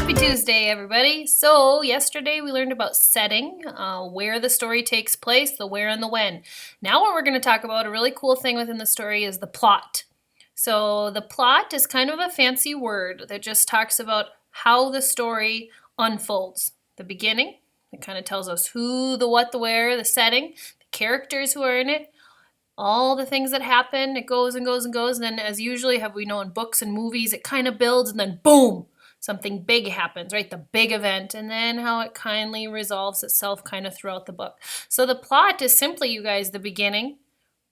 Happy Tuesday, everybody. So yesterday we learned about setting, where the story takes place, the where and the when. Now what we're going to talk about, a really cool thing within the story, is the plot. So the plot is kind of a fancy word that just talks about how the story unfolds. The beginning, it kind of tells us who, the what, the where, the setting, the characters who are in it, all the things that happen. It goes and goes and goes, and then, as usually have we know in books and movies, it kind of builds and then boom, something big happens, right? The big event, and then how it kindly resolves itself kind of throughout the book. So the plot is simply, you guys, the beginning,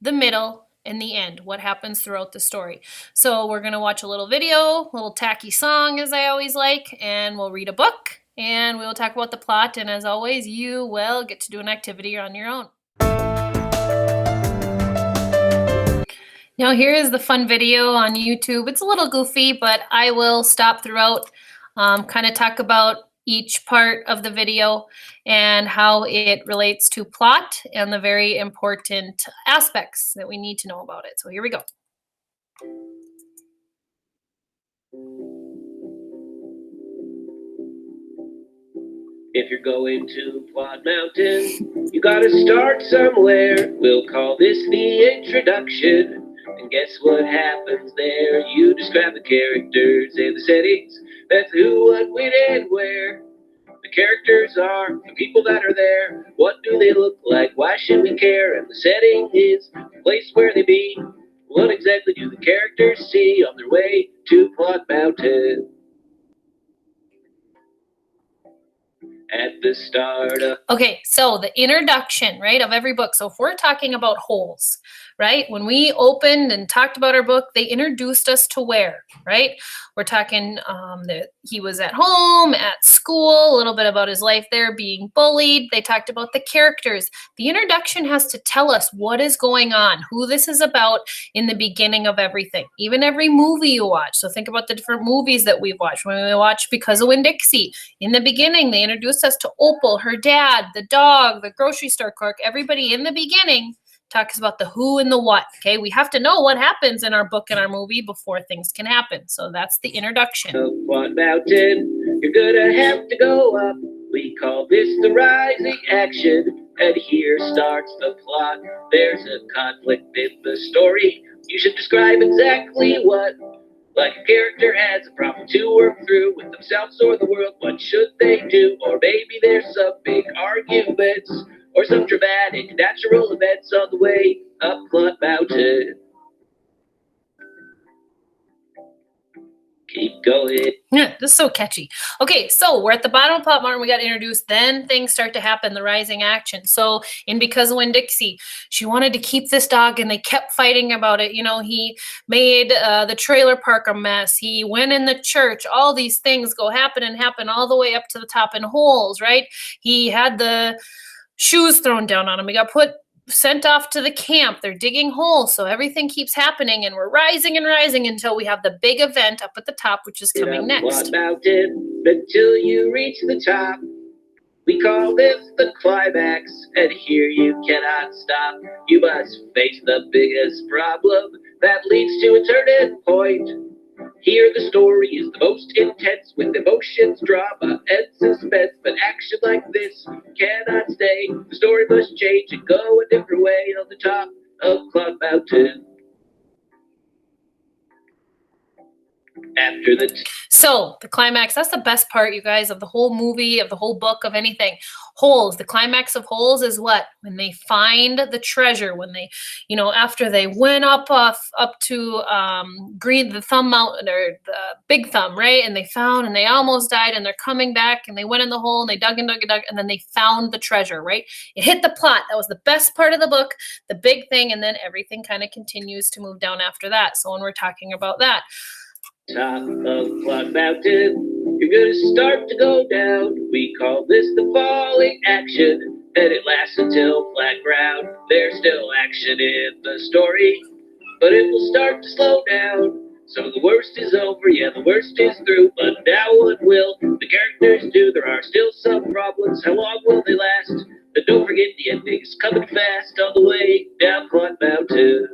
the middle, and the end, what happens throughout the story. So we're going to watch a little video, a little tacky song, as I always like, and we'll read a book, and we'll talk about the plot, and as always, you will get to do an activity on your own. Now here is the fun video on YouTube. It's a little goofy, but I will stop throughout, kind of talk about each part of the video and how it relates to plot and the very important aspects that we need to know about it. So here we go. If you're going to Plot Mountain, you gotta start somewhere. We'll call this the introduction. And guess what happens there? You describe the characters and the settings. That's who, what, when, and where. The characters are the people that are there. What do they look like? Why should we care? And the setting is the place where they be. What exactly do the characters see on their way to Plot Mountain? At the start of... Okay, so the introduction, right, of every book. So if we're talking about holes, right, when we opened and talked about our book, they introduced us to where, right? We're talking that he was at home, at school, a little bit about his life there, being bullied. They talked about the characters. The introduction has to tell us what is going on, who this is about in the beginning of everything, even every movie you watch. So think about the different movies that we've watched. When we watched Because of Winn-Dixie, in the beginning, they introduced us to Opal, her dad, the dog, the grocery store clerk. Everybody in the beginning talks about the who and the what. Okay, we have to know what happens in our book and our movie before things can happen. So that's the introduction. Plot Mountain, you're gonna have to go up. We call this the rising action. And here starts the plot. There's a conflict in the story. You should describe exactly what. Like a character has a problem to work through with themselves or the world. What should they do? Or maybe there's some big arguments or some dramatic natural events on the way up Plot Mountain. Keep going. Yeah, this is so catchy. Okay, so we're at the bottom of Plot Mountain. We got introduced. Then things start to happen, the rising action. So in Because of Winn-Dixie, she wanted to keep this dog, and they kept fighting about it. You know, he made the trailer park a mess. He went in the church. All these things go happen and happen all the way up to the top in holes, right? He had the shoes thrown down on him. He got sent off to the camp. They're digging holes, so everything keeps happening, and we're rising and rising until we have the big event up at the top, which is coming next. Plot Mountain until you reach the top. We call this the climax, and here you cannot stop. You must face the biggest problem that leads to a turning point. Here the story is the most intense, with emotions, drama, and suspense. But action like this cannot stay. The story must change and go a different way on the top of Plot Mountain. After the... So the climax, that's the best part, you guys, of the whole movie, of the whole book, of anything. Holes, the climax of Holes is what? When they find the treasure, when they, you know, after they went up to the Thumb Mountain, or the Big Thumb, right? And they found, and they almost died, and they're coming back, and they went in the hole, and they dug and dug and dug, and then they found the treasure, right? It hit the plot. That was the best part of the book, the big thing, and then everything kind of continues to move down after that. So when we're talking about that, top of Plot Mountain, you're gonna start to go down. We call this the falling action, and it lasts until flat ground. There's still action in the story, but it will start to slow down. So the worst is over, yeah, the worst is through, but now what will the characters do? There are still some problems, how long will they last? But don't forget the ending's coming fast on the way down Plot Mountain.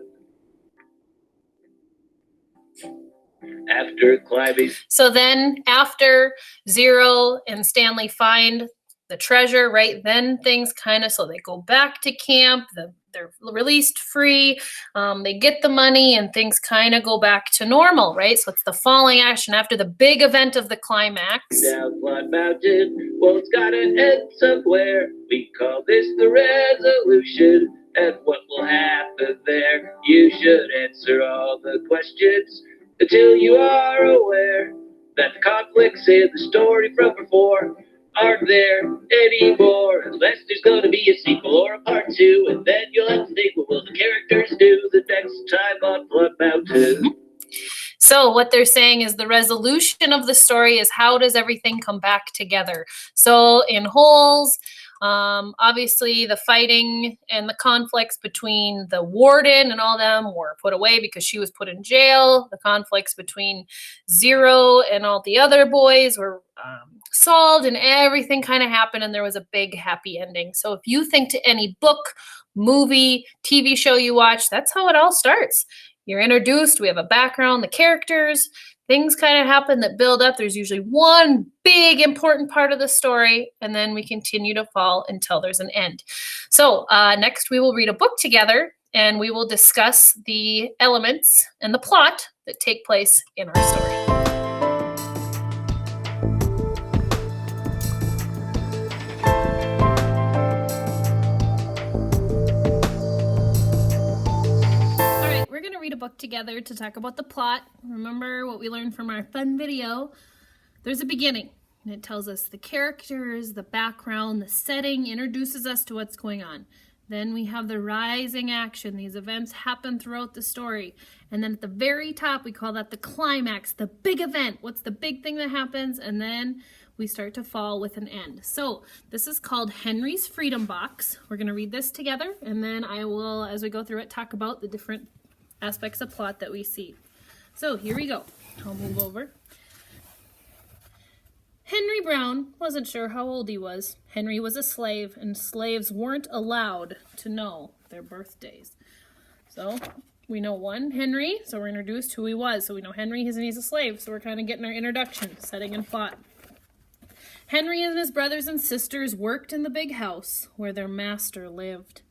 after climbing. So then after Zero and Stanley find the treasure, right, then things kind of, so they go back to camp, they're released free, they get the money, and things kind of go back to normal, right? So it's the falling action after the big event of the climax. Down Plot Mountain, well, it's gotta end somewhere. We call this the resolution. And what will happen there? You should answer all the questions until you are aware that the conflicts in the story from before aren't there anymore, unless there's gonna be a sequel or a part 2, and then you'll have to think, what will the characters do the next time on Blood Mountain? So what they're saying is the resolution of the story is how does everything come back together. So in Holes, obviously the fighting and the conflicts between the warden and all them were put away because she was put in jail. The conflicts between Zero and all the other boys were solved, and everything kind of happened, and there was a big happy ending. So if you think to any book, movie, TV show you watch, that's how it all starts. You're introduced, we have a background, the characters, things kind of happen that build up. There's usually one big important part of the story, and then we continue to fall until there's an end. So next we will read a book together, and we will discuss the elements and the plot that take place in our story. Read a book together to talk about the plot. Remember what we learned from our fun video. There's a beginning, and it tells us the characters, the background, the setting, introduces us to what's going on. Then we have the rising action. These events happen throughout the story. And then at the very top, we call that the climax, the big event. What's the big thing that happens? And then we start to fall with an end. So this is called Henry's Freedom Box. We're going to read this together, and then I will, as we go through it, talk about the different aspects of plot that we see. So here we go. I'll move over. Henry Brown wasn't sure how old he was. Henry was a slave, and slaves weren't allowed to know their birthdays. So we know one Henry, so we're introduced who he was. So we know Henry, he's a slave, so we're kind of getting our introduction, setting and plot. Henry and his brothers and sisters worked in the big house where their master lived.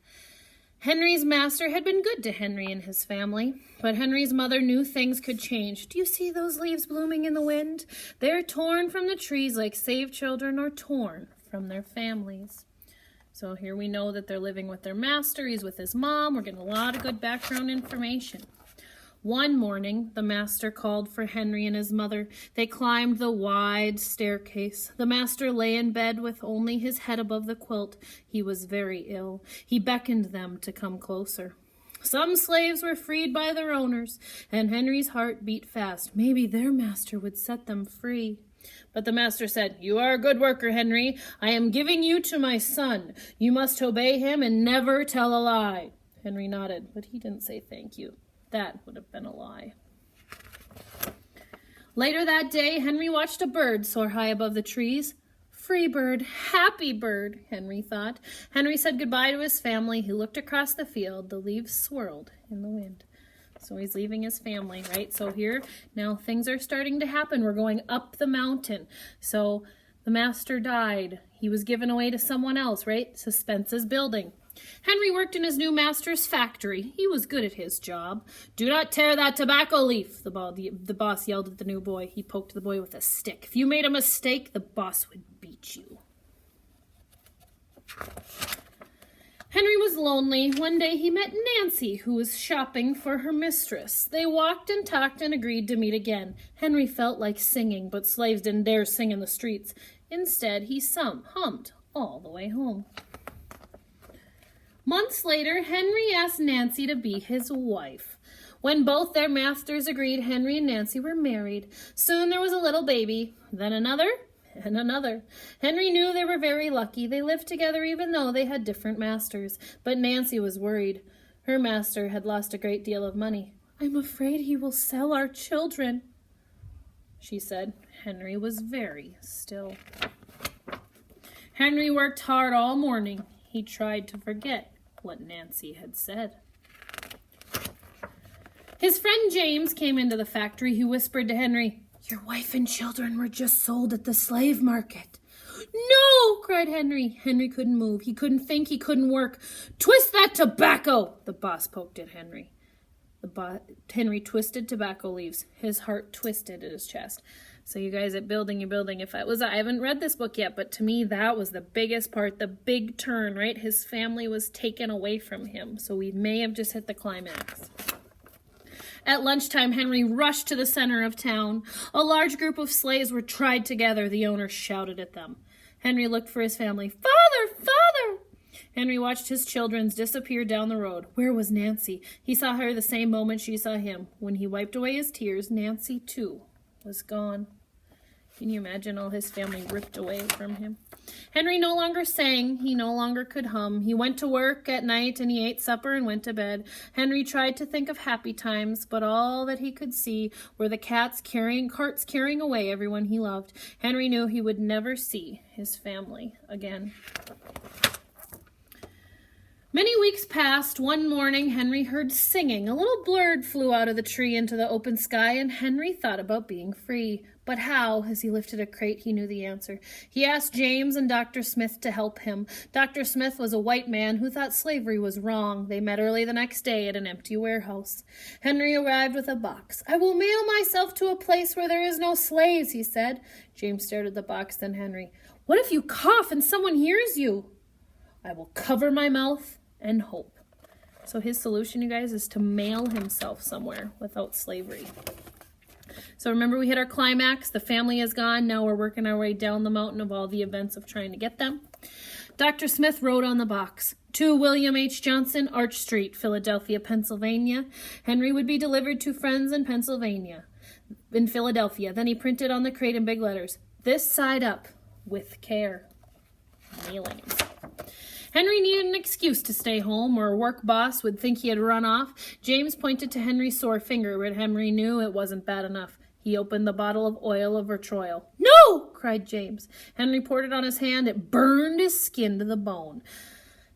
Henry's master had been good to Henry and his family, but Henry's mother knew things could change. Do you see those leaves blooming in the wind? They're torn from the trees like saved children are torn from their families. So here we know that they're living with their master. He's with his mom. We're getting a lot of good background information. One morning, the master called for Henry and his mother. They climbed the wide staircase. The master lay in bed with only his head above the quilt. He was very ill. He beckoned them to come closer. Some slaves were freed by their owners, and Henry's heart beat fast. Maybe their master would set them free. But the master said, "You are a good worker, Henry. I am giving you to my son. You must obey him and never tell a lie." Henry nodded, but he didn't say thank you. That would have been a lie. Later that day, Henry watched a bird soar high above the trees. Free bird, happy bird, Henry thought. Henry said goodbye to his family. He looked across the field. The leaves swirled in the wind. So he's leaving his family, right? So here, now things are starting to happen. We're going up the mountain. So the master died. He was given away to someone else, right? Suspense is building. Henry worked in his new master's factory. He was good at his job. "Do not tear that tobacco leaf," the boss yelled at the new boy. He poked the boy with a stick. "If you made a mistake, the boss would beat you." Henry was lonely. One day he met Nancy, who was shopping for her mistress. They walked and talked and agreed to meet again. Henry felt like singing, but slaves didn't dare sing in the streets. Instead, he hummed all the way home. Months later, Henry asked Nancy to be his wife. When both their masters agreed, Henry and Nancy were married. Soon there was a little baby, then another, and another. Henry knew they were very lucky. They lived together even though they had different masters. But Nancy was worried. Her master had lost a great deal of money. "I'm afraid he will sell our children," she said. Henry was very still. Henry worked hard all morning. He tried to forget what Nancy had said. His friend James came into the factory. He whispered to Henry, "Your wife and children were just sold at the slave market." "No!" cried Henry. Henry couldn't move. He couldn't think. He couldn't work. "Twist that tobacco!" the boss poked at Henry. Henry twisted tobacco leaves. His heart twisted at his chest. So you guys at Building Your Building, I haven't read this book yet, but to me that was the biggest part, the big turn, right? His family was taken away from him. So we may have just hit the climax. At lunchtime, Henry rushed to the center of town. A large group of slaves were tied together. The owner shouted at them. Henry looked for his family. "Father! Father!" Henry watched his children disappear down the road. Where was Nancy? He saw her the same moment she saw him. When he wiped away his tears, Nancy, too, was gone. Can you imagine all his family ripped away from him? Henry no longer sang. He no longer could hum. He went to work at night and he ate supper and went to bed. Henry tried to think of happy times, but all that he could see were the carts carrying away everyone he loved. Henry knew he would never see his family again. Many weeks passed. One morning, Henry heard singing. A little bird flew out of the tree into the open sky, and Henry thought about being free. But how? As he lifted a crate, he knew the answer. He asked James and Dr. Smith to help him. Dr. Smith was a white man who thought slavery was wrong. They met early the next day at an empty warehouse. Henry arrived with a box. "I will mail myself to a place where there is no slaves," he said. James stared at the box, then Henry. "What if you cough and someone hears you?" "I will cover my mouth and hope." So his solution, you guys, is to mail himself somewhere without slavery. So remember, we hit our climax. The family is gone. Now we're working our way down the mountain of all the events of trying to get them. Dr. Smith wrote on the box, "To William H. Johnson, Arch Street, Philadelphia, Pennsylvania. Henry would be delivered to friends in Philadelphia. Then he printed on the crate in big letters, "This side up, with care." Mailings. Henry needed an excuse to stay home, or a work boss would think he had run off. James pointed to Henry's sore finger, but Henry knew it wasn't bad enough. He opened the bottle of oil of vitriol. "No!" cried James. Henry poured it on his hand. It burned his skin to the bone.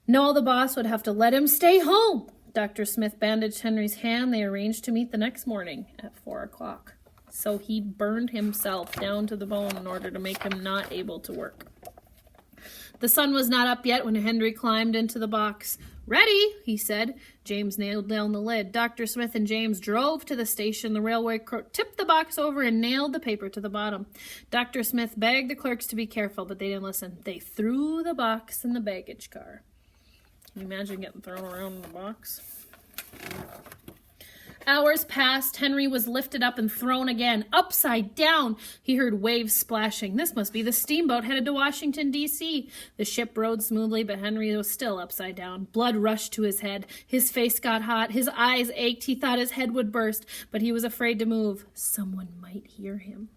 No, the boss would have to let him stay home. Dr. Smith bandaged Henry's hand. They arranged to meet the next morning at 4 o'clock. So he burned himself down to the bone in order to make him not able to work. The sun was not up yet when Henry climbed into the box. "Ready," he said. James nailed down the lid. Dr. Smith and James drove to the station. The railway clerk tipped the box over and nailed the paper to the bottom. Dr. Smith begged the clerks to be careful, but they didn't listen. They threw the box in the baggage car. Can you imagine getting thrown around in the box? Hours passed. Henry was lifted up and thrown again, upside down. He heard waves splashing. This must be the steamboat headed to Washington, D.C. The ship rode smoothly, but Henry was still upside down. Blood rushed to his head. His face got hot. His eyes ached. He thought his head would burst, but he was afraid to move. Someone might hear him.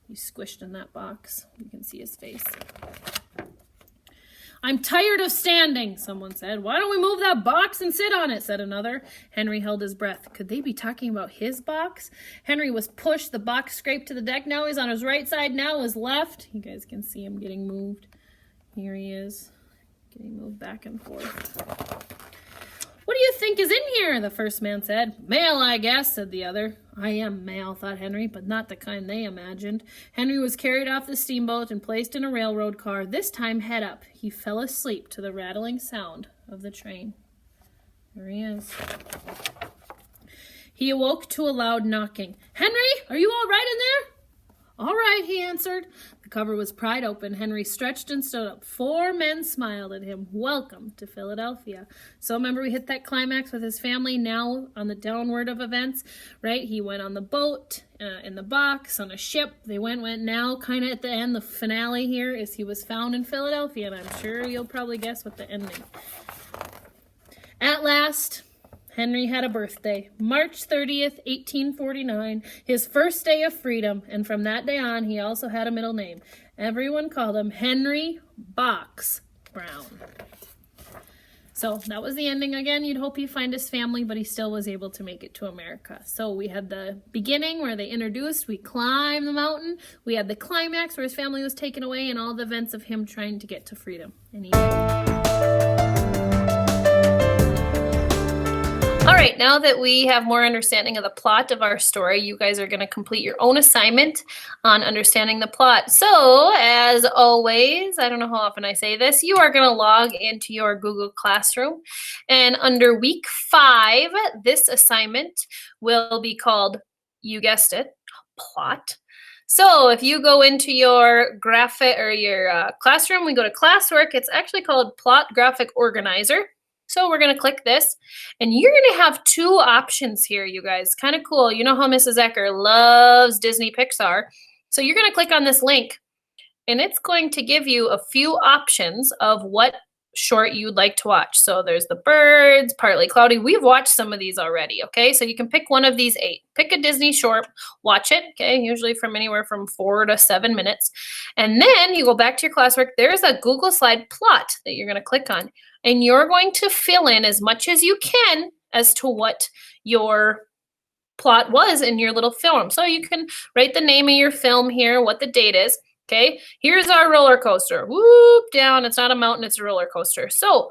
He squished in that box. You can see his face. "I'm tired of standing," someone said. "Why don't we move that box and sit on it?" said another. Henry held his breath. Could they be talking about his box? Henry was pushed. The box scraped to the deck. Now he's on his right side. Now his left. You guys can see him getting moved. Here he is, getting moved back and forth. "What do you think is in here?" the first man said. "Mail, I guess," said the other. "I am mail," thought Henry, but not the kind they imagined. Henry was carried off the steamboat and placed in a railroad car, this time head up. He fell asleep to the rattling sound of the train. There he is. He awoke to a loud knocking. "Henry, are you all right in there?" "All right," he answered. The cover was pried open. Henry stretched and stood up. 4 men smiled at him. Welcome to Philadelphia. So remember, we hit that climax with his family. Now on the downward of events, right? He went on the boat, in the box, on a ship. They went. Now kind of at the end, the finale here is he was found in Philadelphia, and I'm sure you'll probably guess what the ending. At last, Henry had a birthday, March 30th, 1849, his first day of freedom, and from that day on, he also had a middle name. Everyone called him Henry Box Brown. So that was the ending. Again, you'd hope he'd find his family, but he still was able to make it to America. So we had the beginning where they introduced, we climbed the mountain. We had the climax where his family was taken away and all the events of him trying to get to freedom. And he did. All right. right, now that we have more understanding of the plot of our story, you guys are going to complete your own assignment on understanding the plot. So, as always, I don't know how often I say this, you are going to log into your Google Classroom, and under week 5, this assignment will be called, you guessed it, plot. So if you go into your graphic or your classroom, we go to classwork, it's actually called Plot Graphic Organizer. So we're going to click this, and you're going to have 2 options here, you guys. Kind of cool. You know how Mrs. Ecker loves Disney Pixar. So you're going to click on this link, and it's going to give you a few options of what short you'd like to watch. So there's The Birds, Partly Cloudy. We've watched some of these already, okay? So you can pick one of these 8. Pick a Disney short, watch it, okay? Usually from anywhere from 4 to 7 minutes. And then you go back to your classwork. There's a Google Slide plot that you're going to click on. And you're going to fill in as much as you can as to what your plot was in your little film. So you can write the name of your film here, what the date is. Okay, here's our roller coaster. Whoop, down. It's not a mountain, it's a roller coaster. So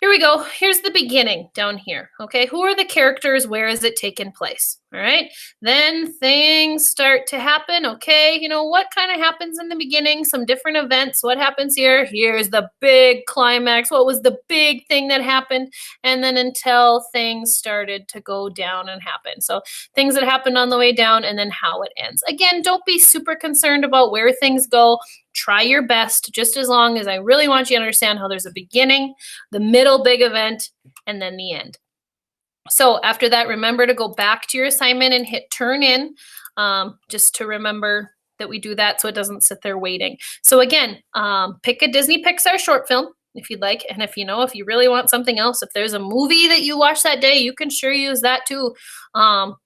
here we go. Here's the beginning down here. Okay, who are the characters? Where is it taking place? All right, then things start to happen. Okay, you know what kind of happens in the beginning? Some different events. What happens here? Here's the big climax. What was the big thing that happened? And then until things started to go down and happen. So things that happened on the way down and then how it ends. Again, don't be super concerned about where things go. Try your best, just as long as I really want you to understand how there's a beginning, the middle big event, and then the end. So after that, remember to go back to your assignment and hit turn in, just to remember that we do that so it doesn't sit there waiting. So again, pick a Disney Pixar short film if you'd like. And if you really want something else, if there's a movie that you watch that day, you can sure use that too.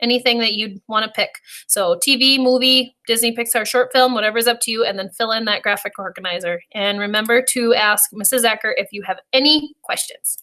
Anything that you'd want to pick. So TV, movie, Disney Pixar short film, whatever's up to you, and then fill in that graphic organizer. And remember to ask Mrs. Ecker if you have any questions.